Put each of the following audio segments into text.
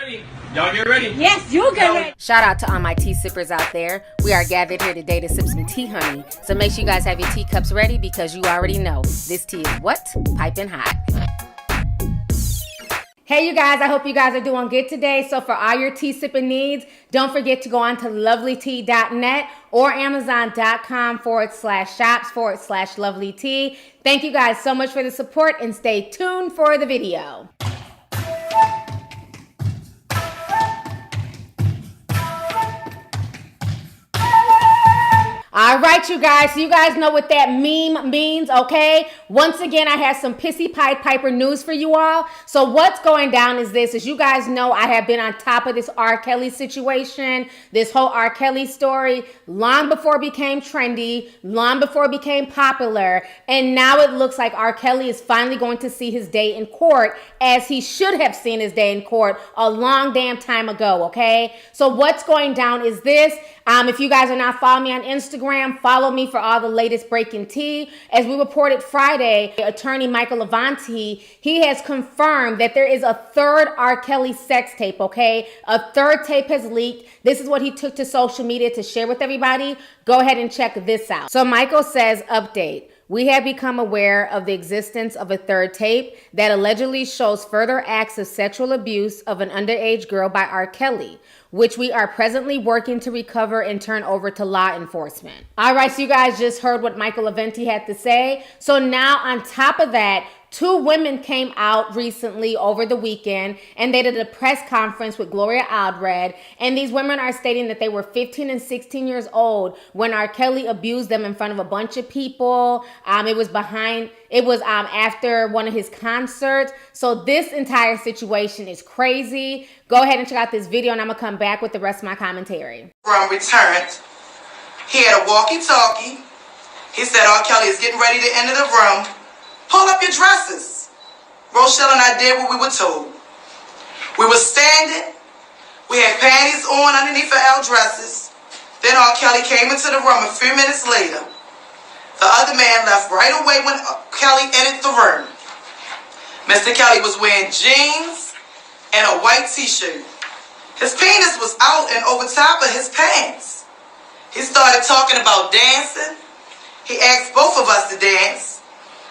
ready. Y'all get ready. Yes, you get ready. Shout out to all my tea sippers out there. We are gathered here today to sip some tea, honey. So make sure you guys have your teacups ready because you already know this tea is what? Piping hot. Hey you guys, I hope you guys are doing good today. So for all your tea sipping needs, don't forget to go on to lovelytea.net or amazon.com/shops/lovelytea. Thank you guys so much for the support and stay tuned for the video. All right, you guys, so you guys know what that meme means, okay? Once again, I have some Pissy Pied Piper news for you all. So what's going down is this. As you guys know, I have been on top of this R. Kelly situation, this whole R. Kelly story, long before it became trendy, long before it became popular. And now it looks like R. Kelly is finally going to see his day in court, as he should have seen his day in court a long damn time ago, okay? So what's going down is this. If you guys are not following me on Instagram, follow me for all the latest breaking tea. As we reported Friday, attorney Michael Avenatti, he has confirmed that there is a third R. Kelly sex tape, okay? A third tape has leaked. This is what he took to social media to share with everybody. Go ahead and check this out. So Michael says, update. We have become aware of the existence of a third tape that allegedly shows further acts of sexual abuse of an underage girl by R. Kelly, which we are presently working to recover and turn over to law enforcement. All right, so you guys just heard what Michael Avenatti had to say. So now on top of that, two women came out recently over the weekend and they did a press conference with Gloria Aldred. And these women are stating that they were 15 and 16 years old when R. Kelly abused them in front of a bunch of people. It was after one of his concerts. So this entire situation is crazy. Go ahead and check out this video and I'm gonna come back with the rest of my commentary. Returned. He had a walkie-talkie. He said R. Kelly is getting ready to enter the room. Pull up your dresses. Rochelle and I did what we were told. We were standing. We had panties on underneath our dresses. Then R. Kelly came into the room a few minutes later. The other man left right away when Kelly entered the room. Mr. Kelly was wearing jeans and a white t-shirt. His penis was out and over top of his pants. He started talking about dancing. He asked both of us to dance.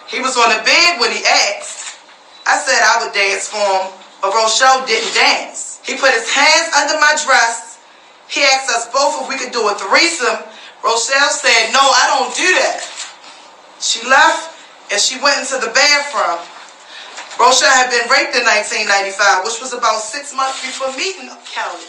He was on the bed when he asked. I said I would dance for him, but Rochelle didn't dance. He put his hands under my dress. He asked us both if we could do a threesome. Rochelle said, no, I don't do that. She left and she went into the bathroom. Rochelle had been raped in 1995, which was about 6 months before meeting Kelly.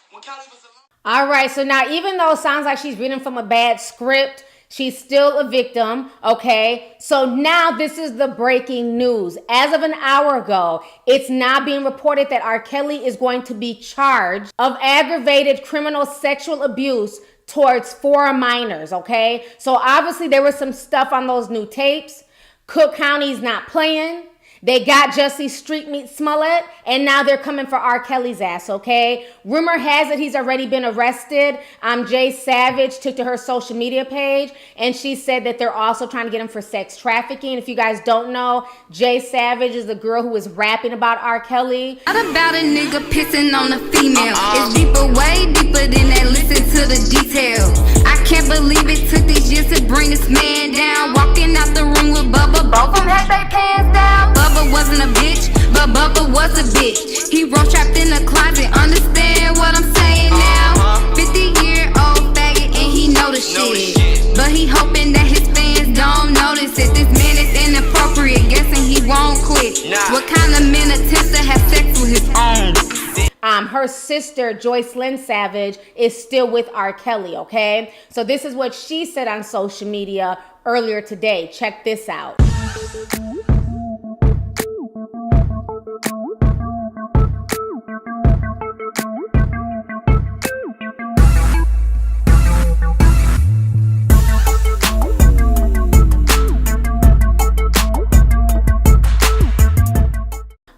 When Kelly was alone. All right, so now even though it sounds like she's reading from a bad script, she's still a victim, okay? So now this is the breaking news. As of an hour ago, it's now being reported that R. Kelly is going to be charged of aggravated criminal sexual abuse towards 4 minors, okay? So obviously there was some stuff on those new tapes. Cook County's not playing. They got Jussie Street Meat Smollett, and now they're coming for R. Kelly's ass, okay? Rumor has it he's already been arrested. Jay Savage took to her social media page, and she said that they're also trying to get him for sex trafficking. If you guys don't know, Jay Savage is the girl who was rapping about R. Kelly. Not about a nigga pissing on a female. It's deeper, way deeper than that. Listen to the details. I can't believe it took these years to bring this man down. Walking out the room with Bubba, both of them had their pants down. Bubba wasn't a bitch, but Bubba was a bitch. He roll trapped in the closet, understand what I'm saying now? 50-year-old faggot and he know the shit. But he hoping that his fans don't notice it. This man is inappropriate, guessing he won't quit. What kind of man attempts to have sex with his own? Her sister, Joycelyn Savage, is still with R. Kelly, okay? So this is what she said on social media earlier today. Check this out.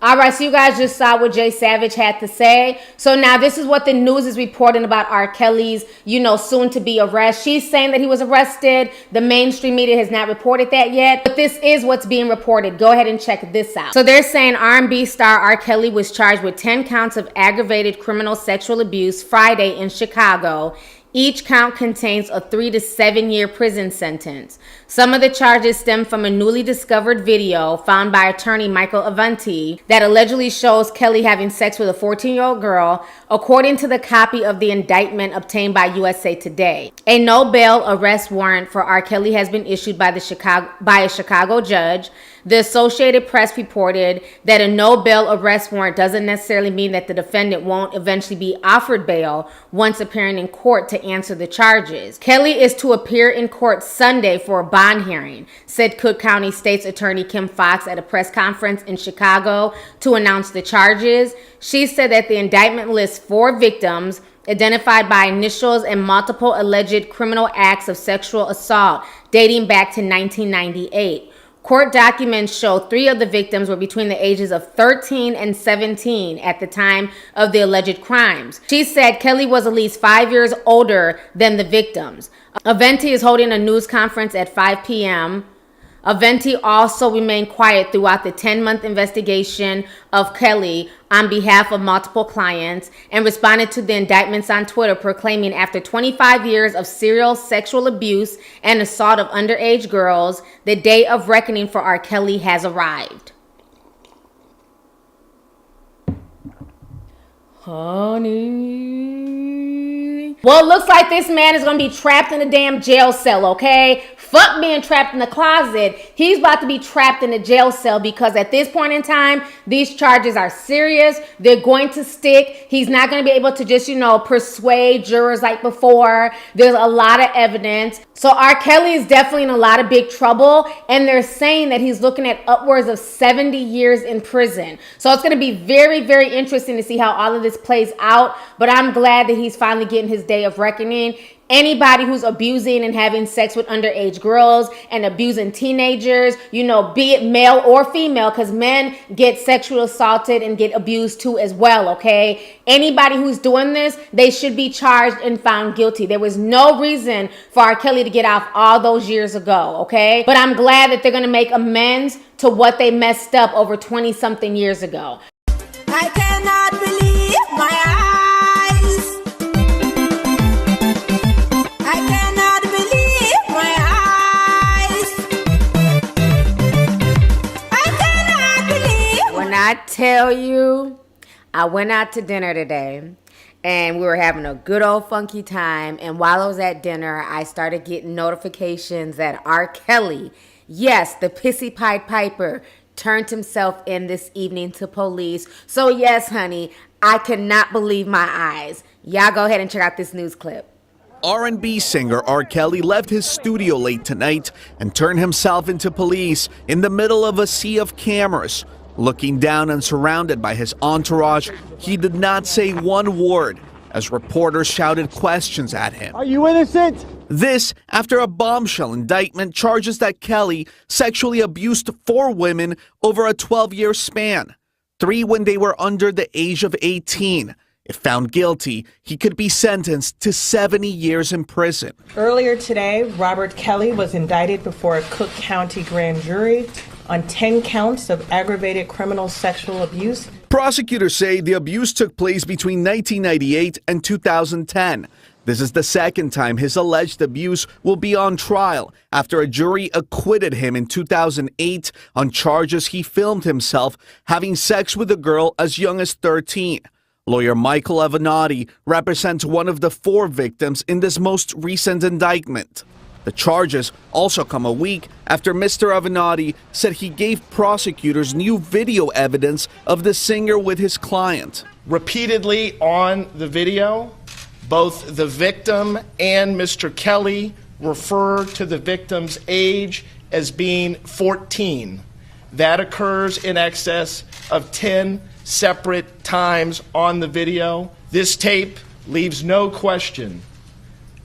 All right, so you guys just saw what Jay Savage had to say. So now this is what the news is reporting about R. Kelly's, soon to be arrest. She's saying that he was arrested. The mainstream media has not reported that yet, but this is what's being reported. Go ahead and check this out. So they're saying R&B star R. Kelly was charged with 10 counts of aggravated criminal sexual abuse Friday in Chicago. Each count contains a 3 to 7 year prison sentence. Some of the charges stem from a newly discovered video found by attorney Michael Avenatti that allegedly shows Kelly having sex with a 14-year-old girl, according to the copy of the indictment obtained by USA Today. A no bail arrest warrant for R. Kelly has been issued by a Chicago judge. The Associated Press reported that a no bail arrest warrant doesn't necessarily mean that the defendant won't eventually be offered bail once appearing in court to answer the charges. Kelly is to appear in court Sunday for a bond hearing, said Cook County State's Attorney Kim Foxx at a press conference in Chicago to announce the charges. She said that the indictment lists 4 victims identified by initials and multiple alleged criminal acts of sexual assault dating back to 1998. Court documents show 3 of the victims were between the ages of 13 and 17 at the time of the alleged crimes. She said Kelly was at least 5 years older than the victims. Avenatti is holding a news conference at 5 p.m. Avenatti also remained quiet throughout the 10-month investigation of Kelly on behalf of multiple clients and responded to the indictments on Twitter, proclaiming after 25 years of serial sexual abuse and assault of underage girls, the day of reckoning for R. Kelly has arrived. Honey. Well, it looks like this man is going to be trapped in a damn jail cell, okay? Fuck being trapped in the closet. He's about to be trapped in a jail cell because at this point in time, these charges are serious. They're going to stick. He's not going to be able to just, persuade jurors like before. There's a lot of evidence. So R. Kelly is definitely in a lot of big trouble. And they're saying that he's looking at upwards of 70 years in prison. So it's going to be very, very interesting to see how all of this plays out. But I'm glad that he's finally getting his day of reckoning. Anybody who's abusing and having sex with underage girls and abusing teenagers, be it male or female, because men get sexually assaulted and get abused too as well, okay? Anybody who's doing this, they should be charged and found guilty. There was no reason for R. Kelly to get off all those years ago, okay? But I'm glad that they're going to make amends to what they messed up over 20-something years ago. I cannot believe my eyes. I tell you, I went out to dinner today and we were having a good old funky time. And while I was at dinner, I started getting notifications that R. Kelly, yes, the Pissy Pied Piper, turned himself in this evening to police. So yes, honey, I could not believe my eyes. Y'all go ahead and check out this news clip. R&B singer R. Kelly left his studio late tonight and turned himself into police in the middle of a sea of cameras. Looking down and surrounded by his entourage, he did not say one word as reporters shouted questions at him. Are you innocent? This after a bombshell indictment charges that Kelly sexually abused 4 women over a 12-year span, 3 when they were under the age of 18. If found guilty, he could be sentenced to 70 years in prison. Earlier today, Robert Kelly was indicted before a Cook County grand jury on 10 counts of aggravated criminal sexual abuse. Prosecutors say the abuse took place between 1998 and 2010. This is the second time his alleged abuse will be on trial after a jury acquitted him in 2008 on charges he filmed himself having sex with a girl as young as 13. Lawyer Michael Avenatti represents one of the 4 victims in this most recent indictment. The charges also come a week after Mr. Avenatti said he gave prosecutors new video evidence of the singer with his client. Repeatedly on the video, both the victim and Mr. Kelly refer to the victim's age as being 14. That occurs in excess of 10 separate times on the video. This tape leaves no question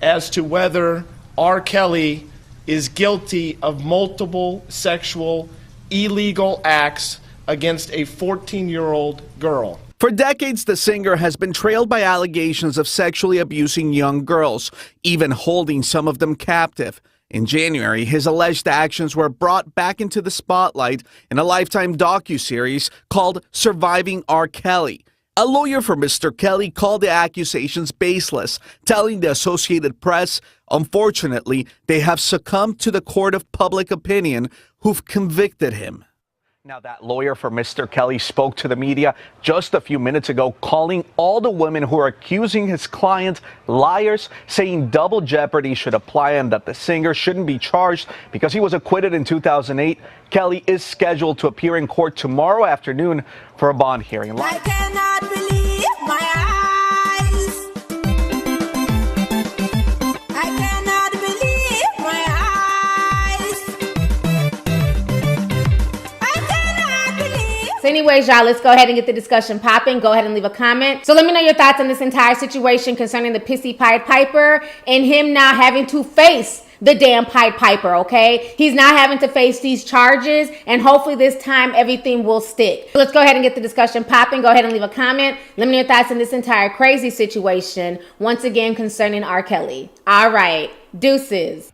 as to whether R. Kelly is guilty of multiple sexual illegal acts against a 14-year-old girl. For decades, the singer has been trailed by allegations of sexually abusing young girls, even holding some of them captive. In January, his alleged actions were brought back into the spotlight in a Lifetime docuseries called Surviving R. Kelly. A lawyer for Mr. Kelly called the accusations baseless, telling the Associated Press, unfortunately, they have succumbed to the court of public opinion who've convicted him. Now, that lawyer for Mr. Kelly spoke to the media just a few minutes ago, calling all the women who are accusing his client liars, saying double jeopardy should apply and that the singer shouldn't be charged because he was acquitted in 2008. Kelly is scheduled to appear in court tomorrow afternoon for a bond hearing. I cannot believe my eyes. I cannot believe my eyes. I cannot believe. So anyways, y'all, let's go ahead and get the discussion popping. Go ahead and leave a comment. So let me know your thoughts on this entire situation concerning the pissy Pied Piper and him now having to face the damn Pied Piper, okay? He's not having to face these charges, and hopefully this time everything will stick. So let's go ahead and get the discussion popping. Go ahead and leave a comment. Let me know your thoughts on this entire crazy situation, once again concerning R. Kelly. All right, deuces.